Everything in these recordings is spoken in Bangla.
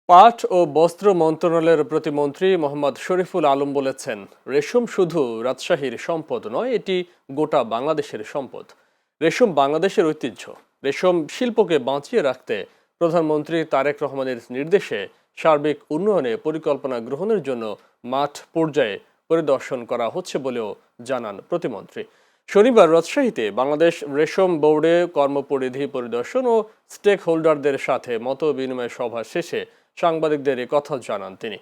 পাট ও বস্ত্র মন্ত্রণালয়ের প্রতিমন্ত্রী মোহাম্মদ শরীফুল আলম বলেছেন, রেশম শুধু রাজশাহীর সম্পদ নয়, এটি গোটা বাংলাদেশের সম্পদ। রেশম বাংলাদেশের ঐতিহ্য। রেশম শিল্পকে বাঁচিয়ে রাখতে প্রধানমন্ত্রী তারেক রহমানের নির্দেশে সার্বিক উন্নয়নে পরিকল্পনা গ্রহণের জন্য মাঠ পর্যায়ে পরিদর্শন করা হচ্ছে বলেও জানান প্রতিমন্ত্রী। শনিবার রাজশাহীতে বাংলাদেশ রেশম বোর্ডে কর্মপরিধি পরিদর্শন ও স্টেক হোল্ডারদের সাথে মত বিনিময় সভা শেষে সাংবাদিকদের কথা জানান তিনি।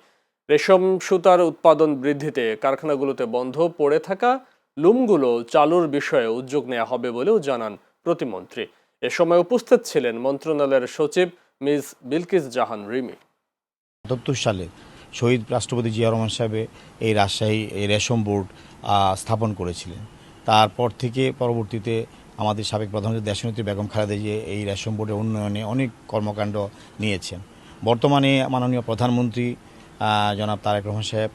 রেশম সুতার উৎপাদন বৃদ্ধিতে কারখানাগুলোতে বন্ধ পড়ে থাকা লুমগুলো চালুর বিষয়ে উদ্যোগ নেওয়া হবে বলেও জানান প্রতিমন্ত্রী। এ সময় উপস্থিত ছিলেন মন্ত্রণালয়ের সচিব মিস বিলকিস জাহান রিমি। ৭৭ সালে শহীদ রাষ্ট্রপতি জিয়া রহমান সাহেব এই রাজশাহী এই রেশম বোর্ড স্থাপন করেছিলেন। তারপর থেকে পরবর্তীতে আমাদের সাবেক প্রধানমন্ত্রী দেশনেত্রী বেগম খালেদা জিয়া এই রেশম বোর্ডের উন্নয়নে অনেক কর্মকাণ্ড নিয়েছেন। বর্তমানে মাননীয় প্রধানমন্ত্রী জনাব তারেক রহমান সাহেব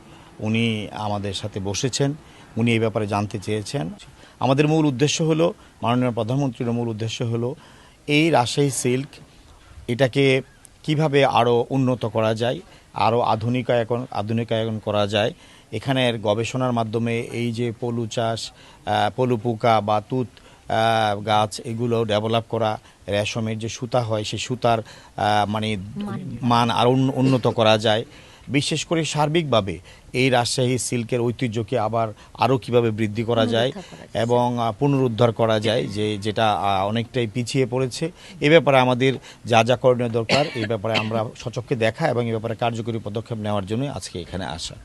উনি আমাদের সাথে বসেছেন, উনি এই ব্যাপারে জানতে চেয়েছেন। আমাদের মূল উদ্দেশ্য হলো, মাননীয় প্রধানমন্ত্রীর মূল উদ্দেশ্য হলো এই রাজশাহী সিল্ক এটাকে কিভাবে আরও উন্নত করা যায়, আরও আধুনিকায়ন করা যায়। এখানের গবেষণার মাধ্যমে এই যে পলু চাষ, পলু পোকা বা তুঁত গাছ এগুলো ডেভেলপ করা, রেশমের যে সুতা হয় সেই সুতার মান আরও উন্নত করা যায়। বিশেষ করে সার্বিকভাবে এই রাজশাহী সিল্কের ঐতিহ্যকে আবার আরও কীভাবে বৃদ্ধি করা যায় এবং পুনরুদ্ধার করা যায়, যেটা অনেকটাই পিছিয়ে পড়েছে। এ ব্যাপারে আমাদের যা যা করণীয় দরকার, এই ব্যাপারে আমরা সচক্ষে দেখা এবং এ ব্যাপারে কার্যকরী পদক্ষেপ নেওয়ার জন্য আজকে এখানে আসা।